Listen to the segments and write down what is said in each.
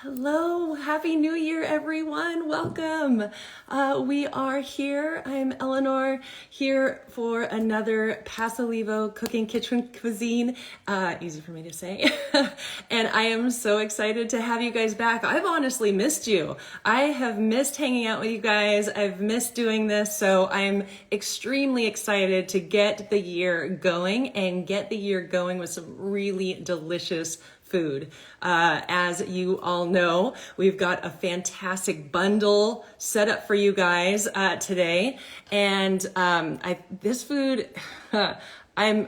Hello, Happy New Year, everyone. Welcome. We are here. I'm Eleanor here for another Pasolivo Cooking Kitchen Cuisine. Easy for me to say. And I am so excited to have you guys back. I've honestly missed you. I have missed hanging out with you guys. I've missed doing this. So I'm extremely excited to get the year going and get the year going with some really delicious food. As you all know, we've got a fantastic bundle set up for you guys today, and this food, I'm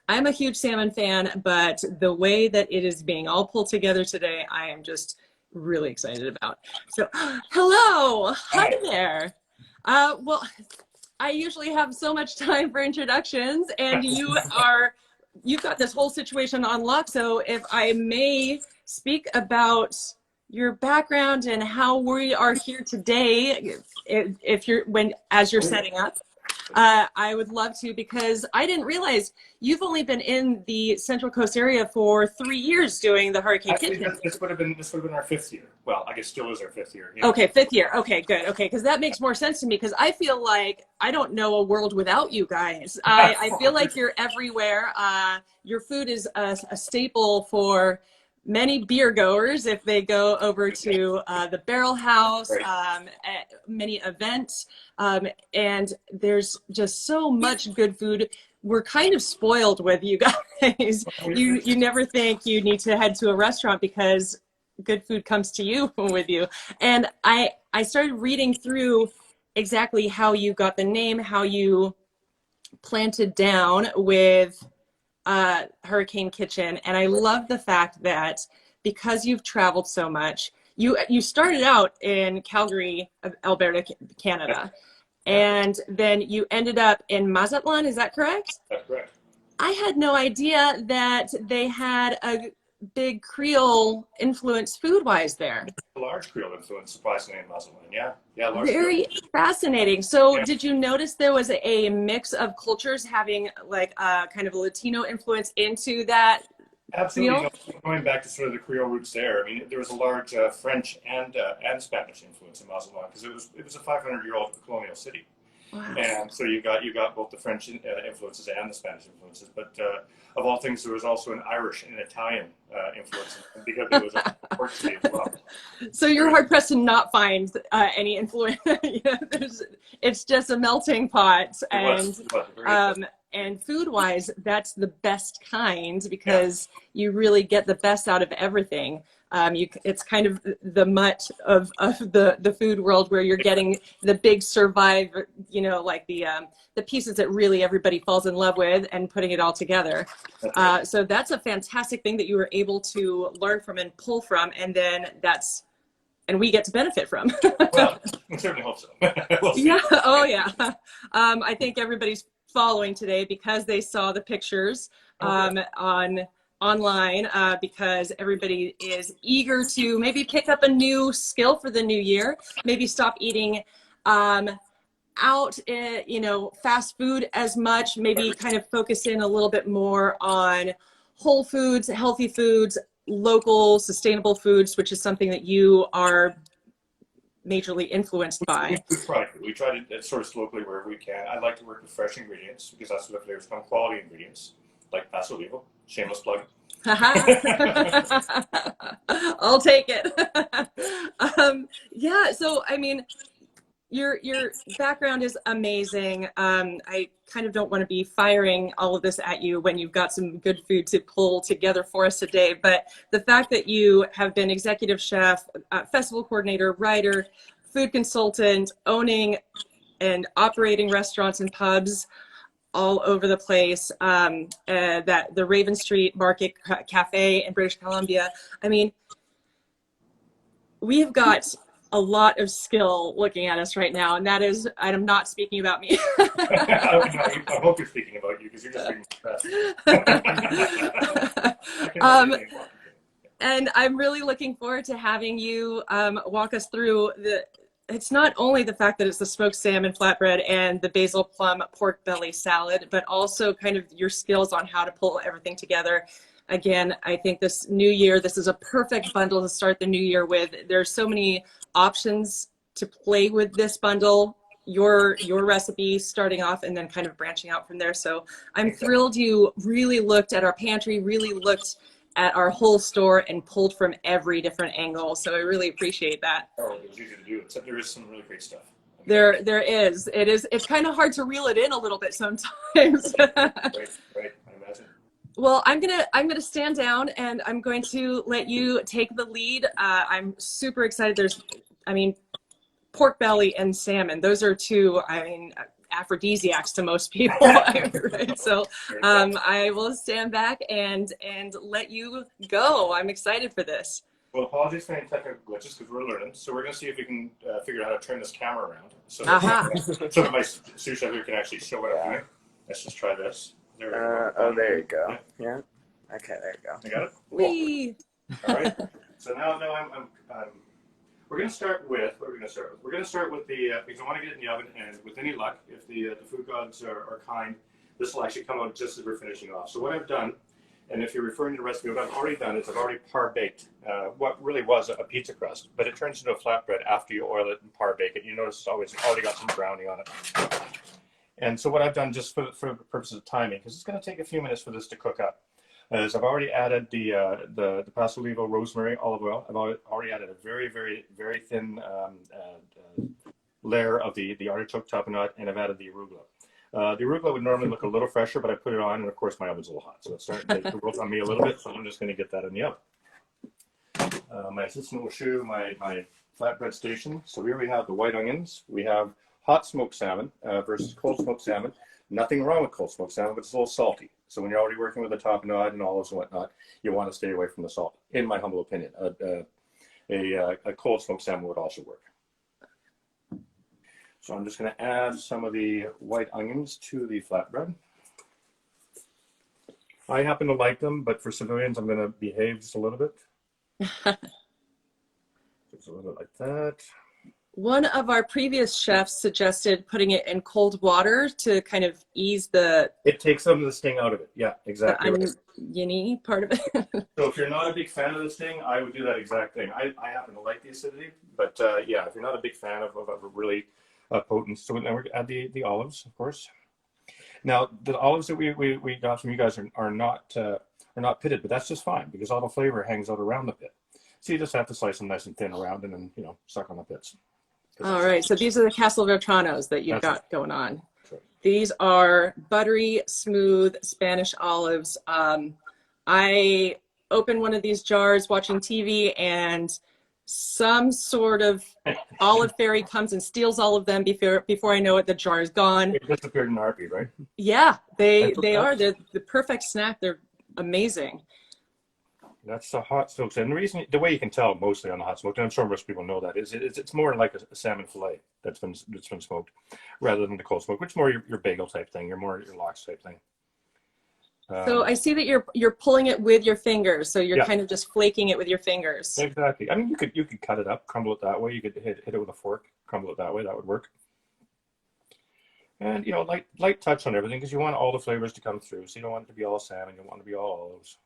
a huge salmon fan, but the way that it is being all pulled together today, I am just really excited about. So, hello, hi there. Well, I usually have so much time for introductions, and you've got this whole situation on lock. So if I may speak about your background and how we are here today, as you're setting up, I would love to, because I didn't realize you've only been in the Central Coast area for 3 years doing the Hurricane Kitchen. This would have been our fifth year. Well, I guess still is our fifth year. Yeah. Okay, fifth year. Okay, good. Okay, because that makes more sense to me, because I feel like I don't know a world without you guys. I feel like you're everywhere. Your food is a staple for many beer goers if they go over to the Barrel House, at many events, and there's just so much good food. We're kind of spoiled with you guys. You never think you need to head to a restaurant because good food comes to you with you. And I started reading through exactly how you got the name, how you planted down with Hurricane Kitchen. And I love the fact that because you've traveled so much, you started out in Calgary, Alberta, Canada, and then you ended up in Mazatlan. Is that correct? That's correct. I had no idea that they had a big Creole influence food-wise there. A large Creole influence, surprisingly, in Mazatlan. Yeah, large. Very Creole. Fascinating. So Yeah. Did you notice there was a mix of cultures having like kind of a Latino influence into that? Absolutely. Going back to sort of the Creole roots there, I mean, there was a large French and Spanish influence in Mazatlan, because it was a 500-year-old colonial city. Wow. And so you got both the French influences and the Spanish influences, but of all things, there was also an Irish and Italian influence, because it was a port city as well. So you're hard pressed to not find any influence. It's just a melting pot, and food wise, that's the best kind, because you really get the best out of everything. It's kind of the mutt of the food world, where you're getting the big survivor, like the pieces that really everybody falls in love with, and putting it all together. So that's a fantastic thing that you were able to learn from and pull from, and then we get to benefit from. Well, I certainly hope so. We'll see. Yeah. Oh yeah. I think everybody's following today because they saw the pictures online, because everybody is eager to maybe pick up a new skill for the new year, maybe stop eating out, fast food as much, maybe kind of focus in a little bit more on whole foods, healthy foods, local, sustainable foods, which is something that you are majorly influenced by. We try to source locally wherever we can. I like to work with fresh ingredients, because that's where the flavors come. Quality ingredients, like Pasolivo. Shameless plug. I'll take it. Yeah, so I mean, your background is amazing. I kind of don't want to be firing all of this at you when you've got some good food to pull together for us today, but the fact that you have been executive chef, festival coordinator, writer, food consultant, owning and operating restaurants and pubs all over the place, that the Raven Street Market Cafe in British Columbia. I mean, we have got a lot of skill looking at us right now, and I'm not speaking about me. I hope you're speaking about you, because you're just being the best. And I'm really looking forward to having you walk us through it's not only the fact that it's the smoked salmon flatbread and the basil plum pork belly salad, but also kind of your skills on how to pull everything together. again, I think this new year, this is a perfect bundle to start the new year with. There's so many options to play with this bundle, your recipe starting off and then kind of branching out from there. So I'm thrilled you really looked at our pantry, really looked at our whole store and pulled from every different angle. So I really appreciate that. Oh, it was easy to do, except there is some really great stuff. There is. It's kind of hard to reel it in a little bit sometimes. Right, I imagine. Well, I'm gonna stand down and I'm going to let you take the lead. I'm super excited. Pork belly and salmon. Those are two, aphrodisiacs to most people, right? So I will stand back and let you go. I'm excited for this. Well, apologies for any technical glitches because we're learning. So we're going to see if we can figure out how to turn this camera around so that, so that my sous chef here can actually show what I'm doing. Let's just try this. There we go. Oh, there you go. Yeah. Okay, there you go. I got it? Whee! All right. So now we're going to start with, what are we going to start with? We're going to start with because I want to get it in the oven, and with any luck, if the food gods are kind, this will actually come out just as we're finishing off. So what I've done, and if you're referring to the recipe, what I've already done is I've already par-baked what really was a pizza crust, but it turns into a flatbread after you oil it and par-bake it. You notice it's always already got some browning on it. And so what I've done, just for the purposes of timing, because it's going to take a few minutes for this to cook up, is I've already added the Pasolivo rosemary olive oil. I've already added a very, very, very thin layer of the artichoke tapenade, and I've added the arugula. The arugula would normally look a little fresher, but I put it on, and of course my oven's a little hot, so it's starting to take the world on me a little bit, so I'm just going to get that in the oven. My assistant will show my flatbread station. So here we have the white onions. We have hot smoked salmon versus cold smoked salmon. Nothing wrong with cold smoked salmon, but it's a little salty. So when you're already working with a tapenade and olives and whatnot, you want to stay away from the salt, in my humble opinion. A cold smoked salmon would also work. So I'm just going to add some of the white onions to the flatbread. I happen to like them, but for civilians, I'm going to behave just a little bit. Just a little bit like that. One of our previous chefs suggested putting it in cold water to kind of ease the... It takes some of the sting out of it. Yeah, exactly. The oniony part of it. So if you're not a big fan of the sting, I would do that exact thing. I happen to like the acidity, but yeah, if you're not a big fan of a really potent, so now we're add the olives, of course. Now the olives that we got from you guys are not pitted, but that's just fine because all the flavor hangs out around the pit. So you just have to slice them nice and thin around, and then suck on the pits. All right, so these are the Castelvetranos that you've got going on. Right. These are buttery, smooth Spanish olives. I opened one of these jars watching TV, and some sort of olive fairy comes and steals all of them before I know it, the jar is gone. It disappeared in a heartbeat, right? Yeah, they're the perfect snack. They're amazing. That's the hot smoked. And the way you can tell mostly on the hot smoked, and I'm sure most people know that, is it's more like a salmon fillet that's been smoked, rather than the cold smoke, which is more your bagel type thing, your lox type thing. So I see that you're pulling it with your fingers, so you're kind of just flaking it with your fingers. Exactly. I mean, you could cut it up, crumble it that way. You could hit it with a fork, crumble it that way. That would work. And light touch on everything because you want all the flavors to come through. So you don't want it to be all salmon. You want it to be all olives.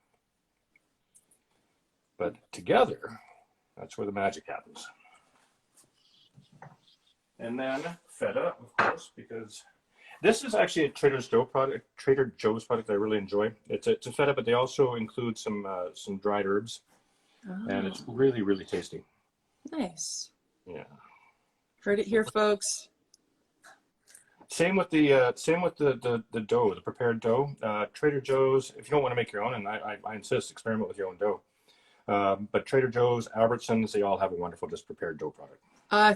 But together, that's where the magic happens. And then feta, of course, because this is actually a Trader Joe's product I really enjoy. It's a feta, but they also include some dried herbs, and it's really, really tasty. Nice. Yeah. Heard it here, folks. Same with the dough, the prepared dough. Trader Joe's, if you don't want to make your own, and I insist, experiment with your own dough. But Trader Joe's, Albertsons, they all have a wonderful just prepared dough product.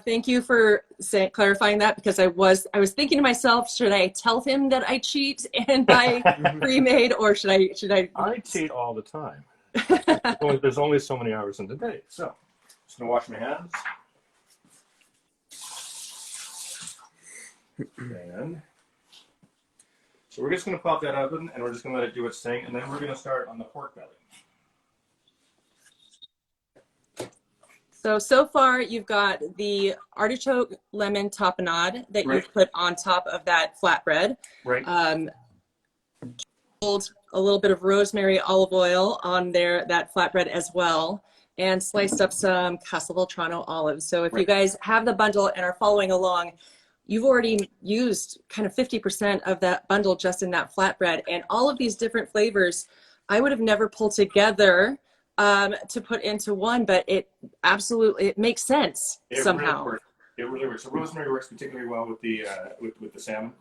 Thank you for clarifying that, because I was thinking to myself, should I tell him that I cheat and buy pre-made, or should I? I cheat all the time. There's only so many hours in the day, so just gonna wash my hands. And so we're just gonna pop that oven, and we're just gonna let it do its thing, and then we're gonna start on the pork belly. So far you've got the artichoke lemon tapenade that you've put on top of that flatbread. Right. a little bit of rosemary olive oil on that flatbread as well, and sliced up some Castelvetrano olives. So if you guys have the bundle and are following along, you've already used kind of 50% of that bundle just in that flatbread. And all of these different flavors, I would have never pulled together to put into one, but it makes sense somehow. Really works. It really works. So rosemary works particularly well with the salmon.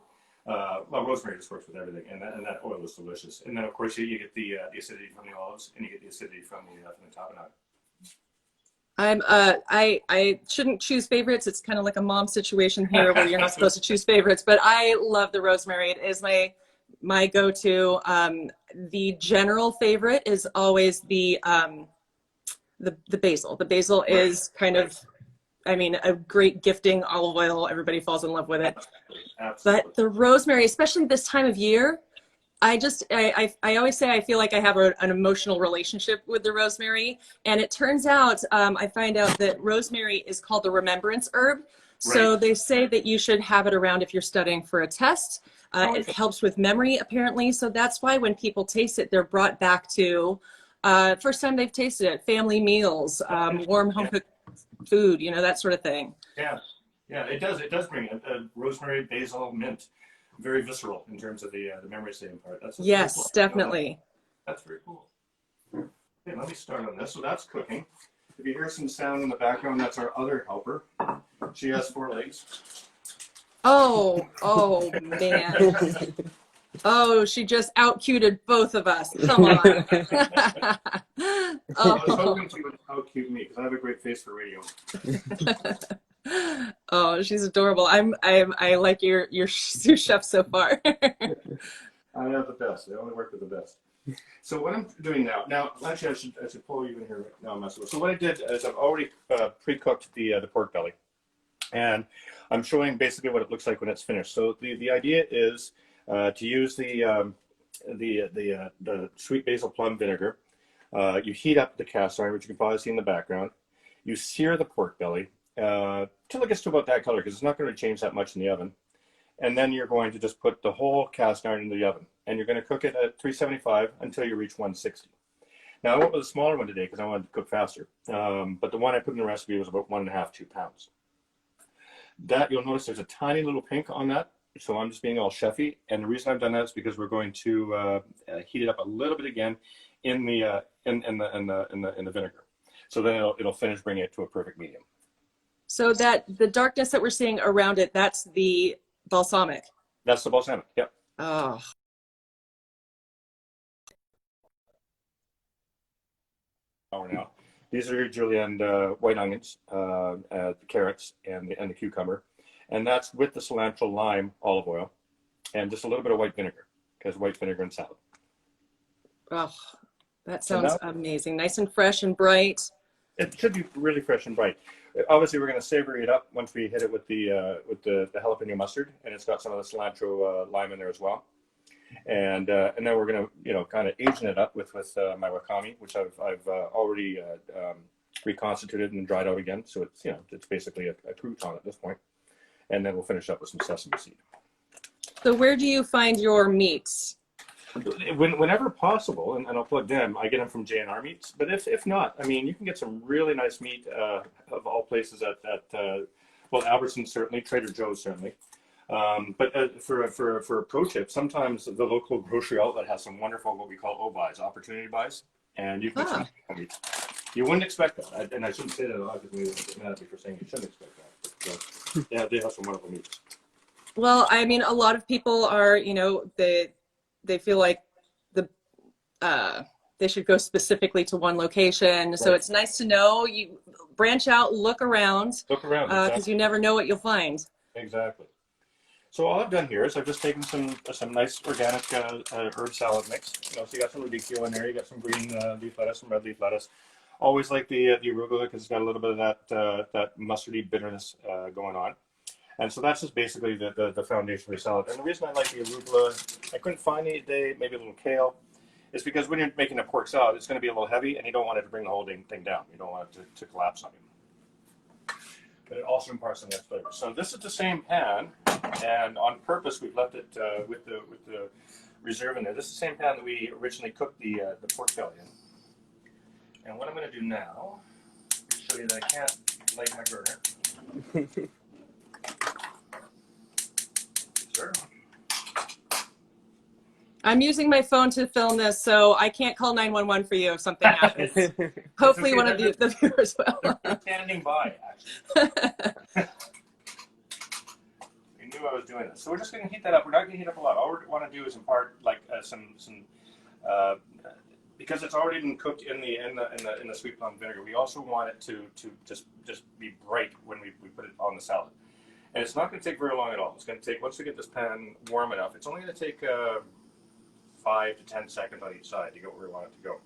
Well, rosemary just works with everything, and that oil is delicious. And then, of course, you get the acidity from the olives, and you get the acidity from the tapenade. I shouldn't choose favorites. It's kind of like a mom situation here where you're not supposed to choose favorites, but I love the rosemary. It is my go-to. The general favorite is always the basil. The basil is kind of, I mean, a great gifting olive oil. Everybody falls in love with it. Absolutely. But the rosemary, especially this time of year, I always say I feel like I have an emotional relationship with the rosemary. And it turns out, I find out that rosemary is called the remembrance herb. So they say that you should have it around if you're studying for a test. It helps with memory, apparently. So that's why when people taste it, they're brought back to first time they've tasted it, family meals, warm home cooked food, that sort of thing. Yeah, it does bring a rosemary, basil, mint. Very visceral in terms of the memory staying part. That's yes, cool. Definitely. That's very cool. Okay, let me start on this. So that's cooking. If you hear some sound in the background, that's our other helper. She has 4 legs. Oh man. Oh, she just outcuted both of us. Come on. I was hoping she would outcute me because I have a great face for radio. Oh, she's adorable. I like your sous chef so far. I have the best. I only work with the best. So what I'm doing now actually I should pull you in here right now. So what I did is I've already pre-cooked the pork belly, and I'm showing basically what it looks like when it's finished. So the idea is to use the sweet basil plum vinegar. You heat up the cast iron, which you can probably see in the background. You sear the pork belly till it gets to about that color, because it's not going to change that much in the oven. And then you're going to just put the whole cast iron in the oven, and you're going to cook it at 375 until you reach 160. Now I went with a smaller one today because I wanted to cook faster, but the one I put in the recipe was about 1.5 to 2 pounds. That you'll notice there's a tiny little pink on that, so I'm just being all chefy. And the reason I've done that is because we're going to heat it up a little bit again in the vinegar, so then it'll finish bringing it to a perfect medium. So that the darkness that we're seeing around it, that's the balsamic. That's the balsamic. Yep. Oh. Now, these are your julienne white onions, the carrots, and the cucumber, and that's with the cilantro, lime, olive oil, and just a little bit of white vinegar, because white vinegar in salad. Oh, that sounds amazing. Nice and fresh and bright. It should be really fresh and bright. Obviously, we're going to savory it up once we hit it with the jalapeno mustard, and it's got some of the cilantro lime in there as well. And then we're going to kind of aging it up with my wakame, which I've already reconstituted and dried out again. So it's basically a crouton at this point. And then we'll finish up with some sesame seed. So where do you find your meats? Whenever possible, and I'll plug them, I get them from J&R Meats. But if not, I mean, you can get some really nice meat of all places at Albertsons certainly, Trader Joe's certainly. But for a pro tip, sometimes the local grocery outlet has some wonderful what we call O-buys, opportunity buys, and you can get some meat. You wouldn't expect that, and I shouldn't say that a lot because we wouldn't get mad at me for saying you shouldn't expect that. But, yeah, they have some wonderful meats. Well, I mean, a lot of people are, they feel like they should go specifically to one location. So it's nice to know you branch out, look around, because you never know what you'll find. Exactly. So all I've done here is I've just taken some nice organic herb salad mix. So you got some radicchio in there, you got some green leaf lettuce, some red leaf lettuce. Always like the arugula because it's got a little bit of that mustardy bitterness going on. And so that's just basically the foundation for the salad. And the reason I like the arugula, I couldn't find any today, maybe a little kale, is because when you're making a pork salad, it's going to be a little heavy, and you don't want it to bring the whole thing down. You don't want it to collapse on you. But it also imparts some nice flavor. So this is the same pan, and on purpose we've left it with the reserve in there. This is the same pan that we originally cooked the pork belly in. And what I'm going to do now is show you that I can't light my burner. Sure. I'm using my phone to film this, so I can't call 911 for you if something happens. Hopefully one of the viewers will. They're standing by, actually. They knew I was doing this. So we're just going to heat that up. We're not going to heat up a lot. All we want to do is impart like because it's already been cooked in the sweet plum vinegar. We also want it to just be bright when we put it on the salad. And it's not going to take very long at all. It's going to take, once we get this pan warm enough, it's only going to take 5 to 10 seconds on each side to get where we want it to go.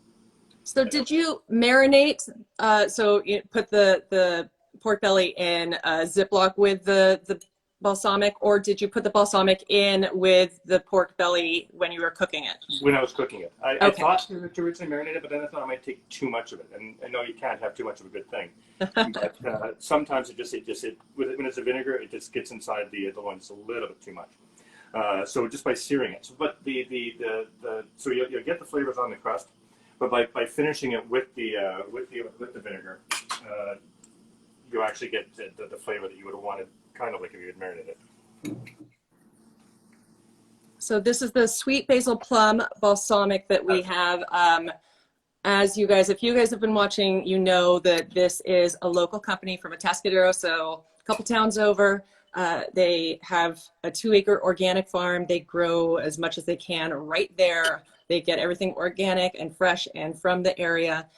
So did you marinate, so you put the pork belly in a Ziploc with the balsamic, or did you put the balsamic in with the pork belly when you were cooking it? When I was cooking it. I thought to originally marinate it, but then I thought I might take too much of it. And I know you can't have too much of a good thing. But sometimes when it's a vinegar, it just gets inside the loins a little bit too much. So just by searing it. So, but so you'll get the flavors on the crust, but by finishing it with the vinegar, you actually get the flavor that you would have wanted, kind of like if you had marinated it. So this is the Sweet Basil Plum Balsamic that we have. As you guys, if you guys have been watching, you know that this is a local company from Atascadero, so a couple towns over. They have a 2-acre organic farm. They grow as much as they can right there. They get everything organic and fresh and from the area.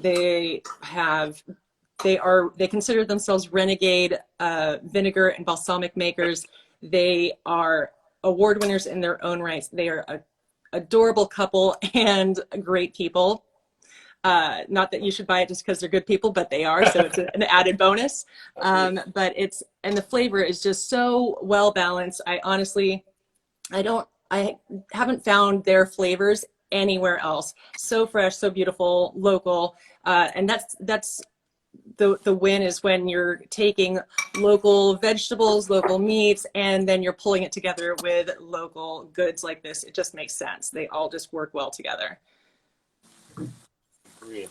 They consider themselves renegade vinegar and balsamic makers. They are award winners in their own rights. They are an adorable couple and great people. Not that you should buy it just because they're good people, but they are, so it's an added bonus. And the flavor is just so well balanced. I haven't found their flavors anywhere else. So fresh, so beautiful, local, and that's the win, is when you're taking local vegetables, local meats, and then you're pulling it together with local goods like this. It just makes sense. They all just work well together.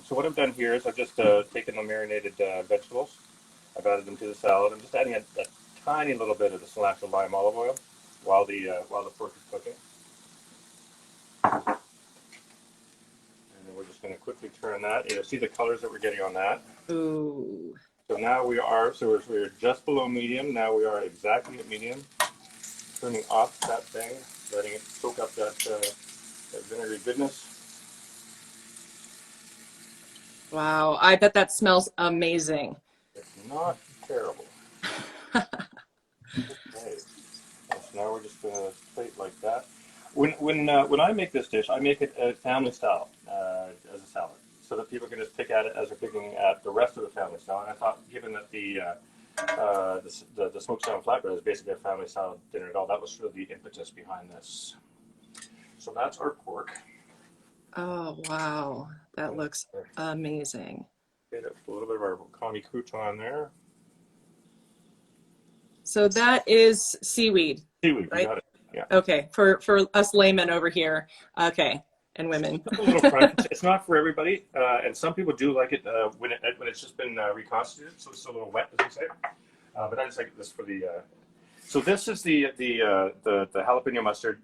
So what I've done here is I've just taken the marinated vegetables. I've added them to the salad. I'm just adding a tiny little bit of the cilantro lime olive oil while the pork is cooking. And then we're just going to quickly turn that. You'll see the colors that we're getting on that. Ooh. So now we're just below medium. Now we are exactly at medium. Turning off that thing, letting it soak up that vinegary goodness. Wow, I bet that smells amazing. It's not terrible. Okay. So now we're just going to plate like that. When I make this dish, I make it a family style as a salad, so that people can just pick at it as they're picking at the rest of the family style. And I thought, given that the smoked salmon flatbread is basically a family style dinner at all, that was sort of the impetus behind this. So that's our pork. Oh, wow. That looks amazing. Get a little bit of our commie crouton there. So that is seaweed. Seaweed, right? You got it. Yeah. Okay, for us laymen over here. Okay, and women. A little crunch. It's not for everybody, and some people do like it when it's just been reconstituted, so it's a little wet, as we say. But I just like this for the. So this is the jalapeno mustard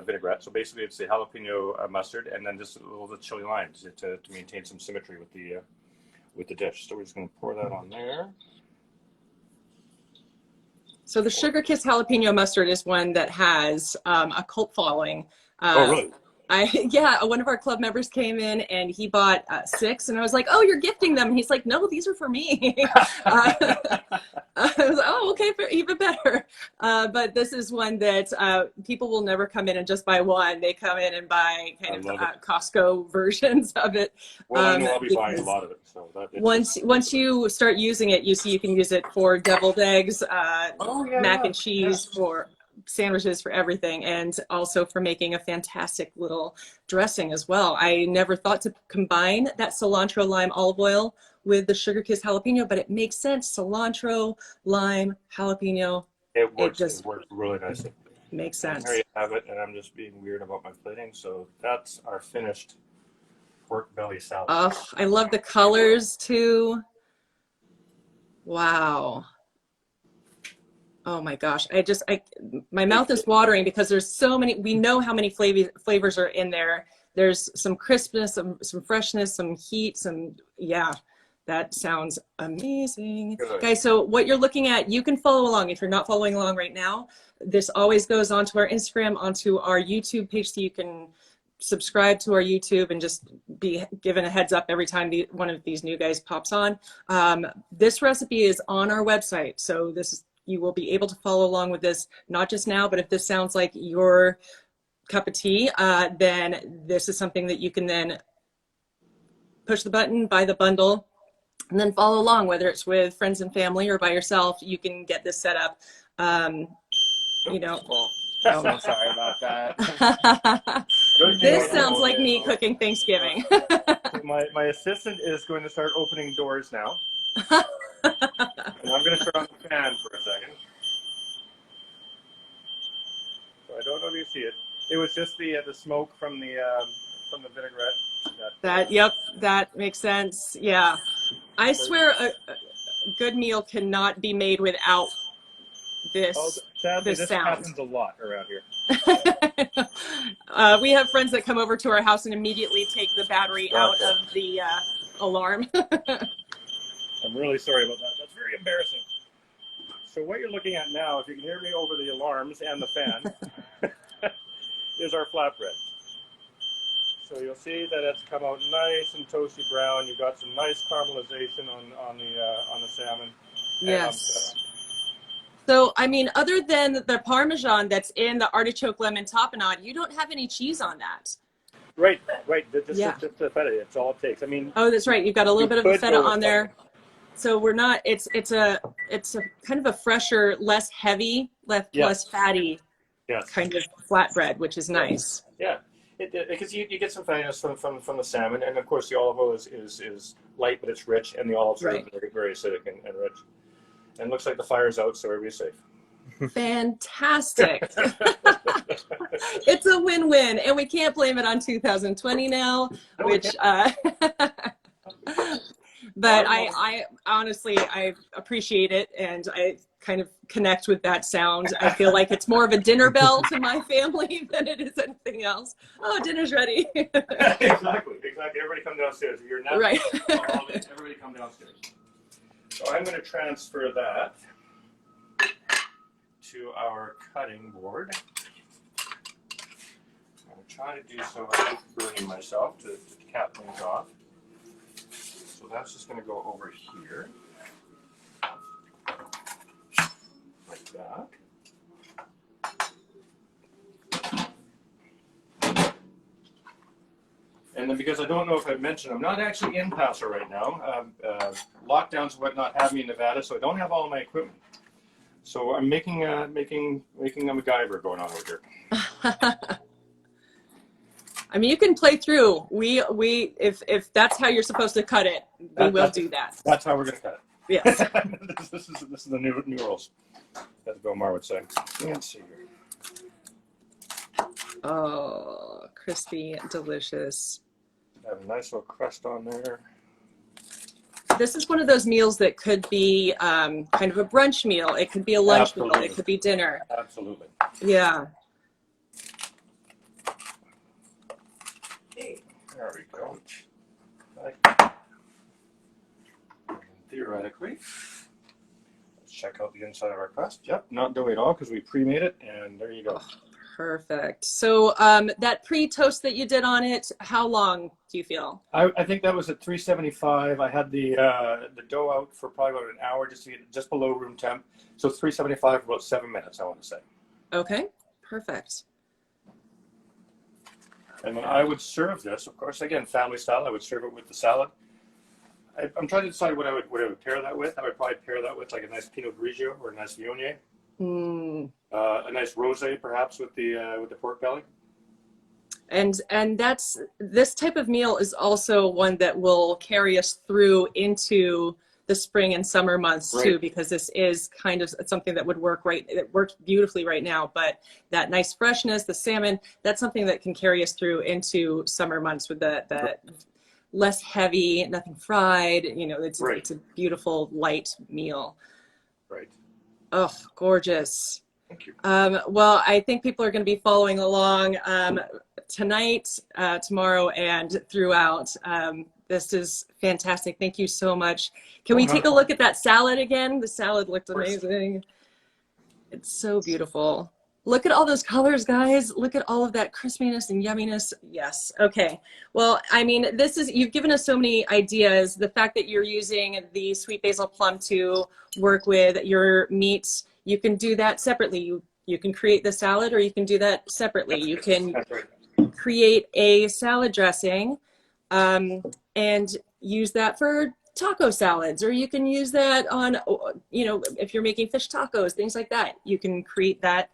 vinaigrette. So basically, it's the jalapeno mustard, and then just a little bit of chili lime to maintain some symmetry with the dish. So we're just going to pour that on there. So the Sugar Kiss jalapeno mustard is one that has a cult following. Oh, really? One of our club members came in and he bought 6, and I was like, "Oh, you're gifting them?" And he's like, "No, these are for me." I was like, "Oh, okay, even better." But this is one that people will never come in and just buy one. They come in and buy kind of Costco versions of it. Well, I know I'll be buying a lot of it. So once you start using it, you can use it for deviled eggs, mac and cheese, for sandwiches, for everything, and also for making a fantastic little dressing as well. I never thought to combine that cilantro lime olive oil with the Sugar Kiss jalapeno, but it makes sense. Cilantro, lime, jalapeno. It works really nicely. Makes And sense. there you have it, and I'm just being weird about my plating. So that's our finished pork belly salad. Oh, I love the colors too. Wow. Oh my gosh. My mouth is watering because there's so many, we know how many flavors are in there. There's some crispness, some freshness, some heat, yeah, that sounds amazing. Good. Guys, so what you're looking at, you can follow along. If you're not following along right now, this always goes onto our Instagram, onto our YouTube page, so you can subscribe to our YouTube and just be given a heads up every time one of these new guys pops on. This recipe is on our website, so you will be able to follow along with this, not just now, but if this sounds like your cup of tea, then this is something that you can then push the button, buy the bundle, and then follow along, whether it's with friends and family or by yourself. You can get this set up. You know, I'm so sorry about that. this sounds like me cooking Thanksgiving. My assistant is going to start opening doors now. And I'm going to turn on the fan for a second. So I don't know if you see it. It was just the smoke from the vinaigrette. Yep, that makes sense. Yeah. I swear a good meal cannot be made without this. Sadly, this sound happens a lot around here. We have friends that come over to our house and immediately take the battery out of the alarm. I'm really sorry about that. That's very embarrassing. So what you're looking at now, if you can hear me over the alarms and the fan, is our flatbread. So you'll see that it's come out nice and toasty brown. You've got some nice caramelization on the salmon. Yes. So, I mean, other than the Parmesan that's in the Artichoke Lemon Tapenade, you don't have any cheese on that. Right. Just the feta. It's all it takes. I mean. Oh, that's right. You've got a little bit of a feta on there. So we're not. It's a kind of a fresher, less heavy, less fatty kind of flatbread, which is nice. Yeah. Because you get some fattiness from the salmon, and of course the olive oil is light, but it's rich, and the olives are very, very acidic and rich. And it looks like the fire's out, so everybody's safe. Fantastic. It's a win-win, and we can't blame it on 2020 now, which but I honestly, I appreciate it, and I kind of connect with that sound. I feel like it's more of a dinner bell to my family than it is anything else. Oh, dinner's ready. Exactly. Everybody come downstairs. If you're not right. Everybody come downstairs. So I'm going to transfer that to our cutting board. I'm going to try to do so without burning myself to cap things off. So that's just going to go over here. Like that. And then, because I don't know if I've mentioned, I'm not actually in Paso right now. Lockdowns and whatnot have me in Nevada, so I don't have all of my equipment. So I'm making a MacGyver going on over here. I mean, you can play through. If that's how you're supposed to cut it, we will do that. That's how we're going to cut it. Yes. This is the new rules, as Bill Maher would say. Let's see here. Oh, crispy, delicious. Have a nice little crust on there. This is one of those meals that could be kind of a brunch meal. It could be a lunch meal. It could be dinner. Absolutely. Yeah. There we go. Like, theoretically, let's check out the inside of our crust. Yep, not doughy at all because we pre-made it, and there you go. Oh, perfect. So that pre-toast that you did on it, how long do you feel? I think that was at 375. I had the dough out for probably about an hour just to get just below room temp. So 375 for about 7 minutes, I want to say. Okay, perfect. And then I would serve this, of course, again, family style. I would serve it with the salad. I'm trying to decide what I would pair that with. I would probably pair that with like a nice Pinot Grigio or a nice Viognier. A nice rosé, perhaps, with the pork belly. And this type of meal is also one that will carry us through into the spring and summer months too, because this is kind of something that would work it works beautifully right now, but that nice freshness, the salmon, that's something that can carry us through into summer months with the less heavy, nothing fried, you know, it's a beautiful light meal. Right. Oh, gorgeous. Thank you. Well, I think people are going to be following along tonight, tomorrow, and throughout. This is fantastic. Thank you so much. Can we take a look at that salad again? The salad looked amazing. It's so beautiful. Look at all those colors, guys. Look at all of that crispiness and yumminess. Yes. Okay. Well, I mean, you've given us so many ideas. The fact that you're using the sweet basil plum to work with your meats, you can do that separately. You can create the salad, or you can do that separately. You can create a salad dressing and use that for taco salads, or you can use that on, you know, if you're making fish tacos, things like that. You can create that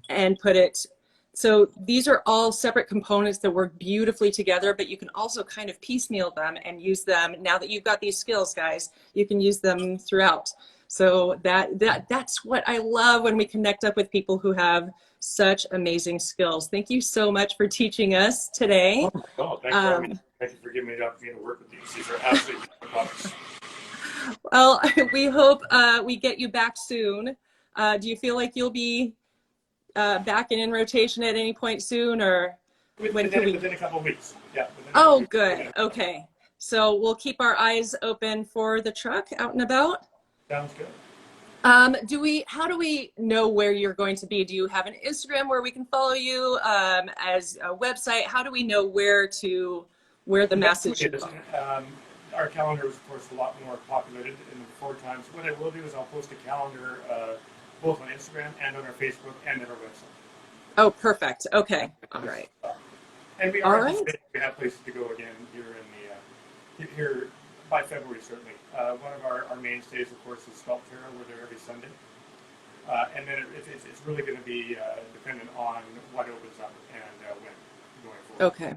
and put it. So these are all separate components that work beautifully together, but you can also kind of piecemeal them and use them. Now that you've got these skills, guys, you can use them throughout. So that's what I love when we connect up with people who have such amazing skills. Thank you so much for teaching us today. Oh my God, thank you for giving me the opportunity to work with these. These are absolutely products. Well, we hope we get you back soon. Do you feel like you'll be back and in rotation at any point soon, or within a couple of weeks? Yeah. Oh, good. Okay. So we'll keep our eyes open for the truck out and about. Sounds good. How do we know where you're going to be? Do you have an Instagram where we can follow you, as a website? How do we know where the message should go? Our calendar is, of course, a lot more populated in the before times. What I will do is I'll post a calendar both on Instagram and on our Facebook and on our website. Oh, perfect. Okay. All right. And we are we have places to go again here by February, certainly. One of our mainstays, of course, is Cilantro. We're there every Sunday. And then it's really going to be dependent on what opens up and when going forward. Okay.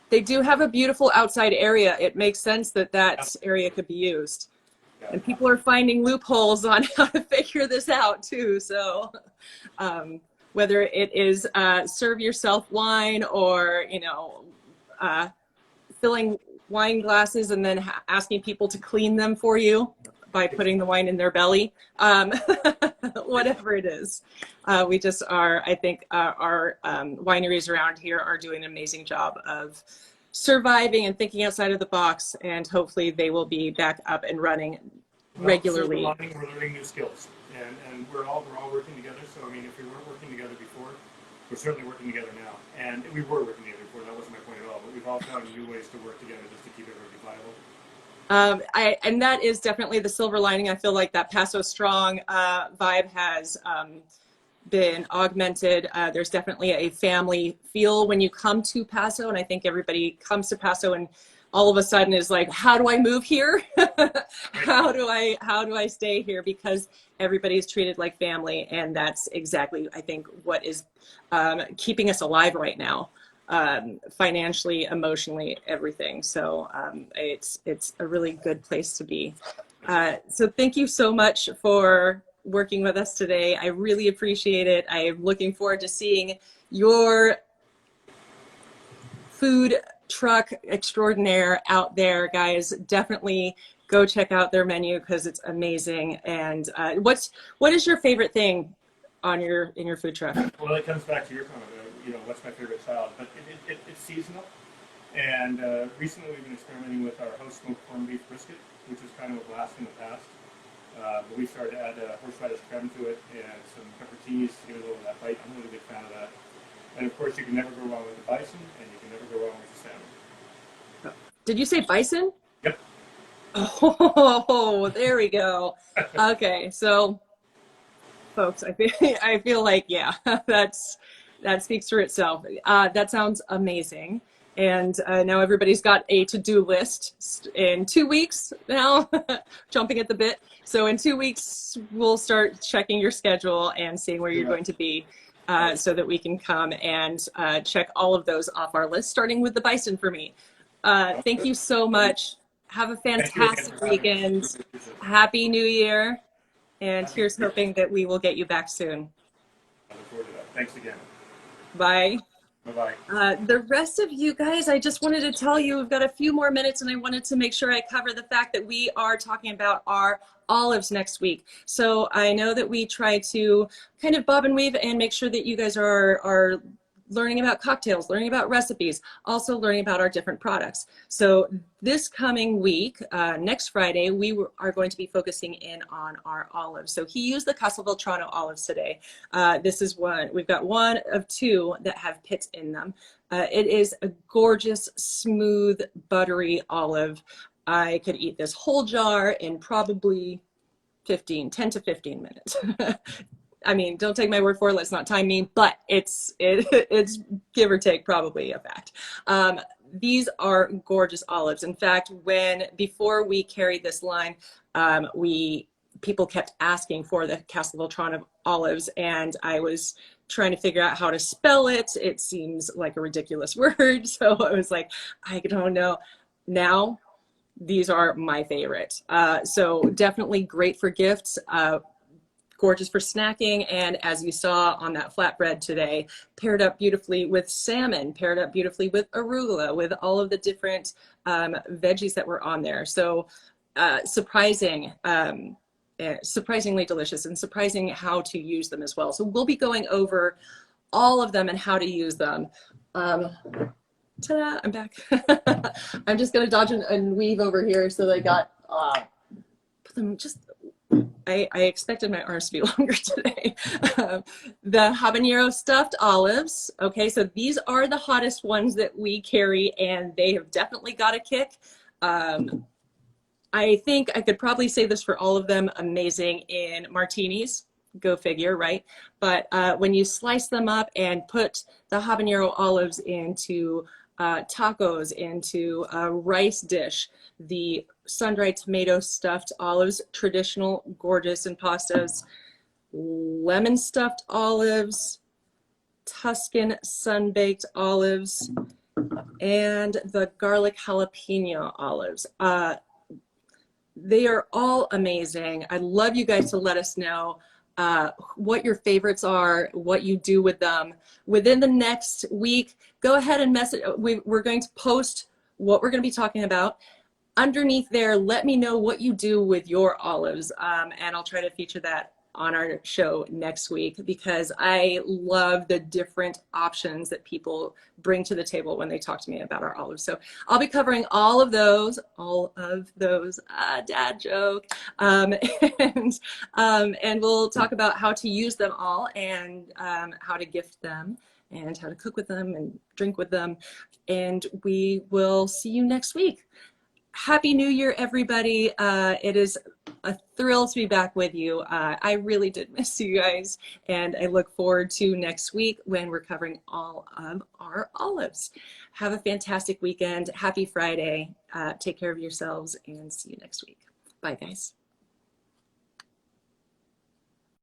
They do have a beautiful outside area. It makes sense that area could be used. Yeah. And people are finding loopholes on how to figure this out too. So whether it is serve yourself wine, or, you know, filling wine glasses and then asking people to clean them for you by putting the wine in their belly, whatever it is. We just are, I think our wineries around here are doing an amazing job of surviving and thinking outside of the box, and hopefully they will be back up and running regularly. We're learning new skills, and we're all working together. So I mean, if we weren't working together before, we're certainly working together now, and we were working together before. That wasn't my point at all. But we've all found new ways to work together just to keep everybody viable. And that is definitely the silver lining. I feel like that Paso Strong vibe has been augmented. There's definitely a family feel when you come to Paso, and I think everybody comes to Paso and all of a sudden is like, how do I move here? How do I stay here? Because everybody is treated like family, and that's exactly, I think, what is keeping us alive right now. Financially, emotionally, everything. So it's a really good place to be. So thank you so much for working with us today. I really appreciate it. I am looking forward to seeing your food truck extraordinaire out there, guys. Definitely go check out their menu because it's amazing. And what is your favorite thing in your food truck? Well, it comes back to your comment. What's my favorite salad? But it's seasonal. And recently we've been experimenting with our house smoked corned beef brisket, which was kind of a blast in the past. But we started to add horseradish creme to it and some pepperoncinis to get a little of that bite. I'm a really big fan of that. And of course, you can never go wrong with the bison, and you can never go wrong with the salmon. Did you say bison? Yep. Oh, there we go. Okay, so folks, I feel like, yeah, that speaks for itself. That sounds amazing. And now everybody's got a to-do list in 2 weeks now, jumping at the bit. So in 2 weeks, we'll start checking your schedule and seeing where you're going to be so that we can come and check all of those off our list, starting with the bison for me. Thank you so much Have a Thank you again fantastic for having me. weekend. Happy New Year. And here's hoping that we will get you back soon. I look forward to that. Thanks again. Bye. Bye-bye. The rest of you guys, I just wanted to tell you, we've got a few more minutes and I wanted to make sure I cover the fact that we are talking about our olives next week. So I know that we try to kind of bob and weave and make sure that you guys are learning about cocktails, learning about recipes, also learning about our different products. So this coming week, next Friday, are going to be focusing in on our olives. So he used the Castelvetrano olives today. This is one, we've got one of two that have pits in them. It is a gorgeous, smooth, buttery olive. I could eat this whole jar in probably 10 to 15 minutes. I mean, don't take my word for it. Let's not time me, but it's give or take probably a fact. These are gorgeous olives. In fact, before we carried this line, people kept asking for the Castelvetrano olives, and I was trying to figure out how to spell it. It seems like a ridiculous word, so I was like, I don't know. Now, these are my favorite. So definitely great for gifts. Gorgeous for snacking, and as you saw on that flatbread today, paired up beautifully with salmon, paired up beautifully with arugula, with all of the different veggies that were on there. So surprisingly delicious, and surprising how to use them as well. So we'll be going over all of them and how to use them. Ta-da, I'm back. I'm just gonna dodge and weave over here so they got put them just. I expected my arms to be longer today. The habanero stuffed olives. Okay, so these are the hottest ones that we carry, and they have definitely got a kick. I think I could probably say this for all of them, amazing in martinis. Go figure, right? But when you slice them up and put the habanero olives into tacos, into a rice dish, the sun-dried tomato stuffed olives, traditional, gorgeous in pastas, lemon stuffed olives, Tuscan sun-baked olives, and the garlic jalapeno olives. They are all amazing. I'd love you guys to let us know what your favorites are, what you do with them. Within the next week, go ahead and message. We're going to post what we're going to be talking about. Underneath there, let me know what you do with your olives, and I'll try to feature that on our show next week, because I love the different options that people bring to the table when they talk to me about our olives. So I'll be covering all of those, dad joke, and we'll talk about how to use them all, and how to gift them, and how to cook with them and drink with them. And we will see you next week. Happy New Year, everybody. It is a thrill to be back with you. I really did miss you guys, and I look forward to next week when we're covering all of our olives. Have a fantastic weekend. Happy Friday. Take care of yourselves, and see you next week. Bye, guys.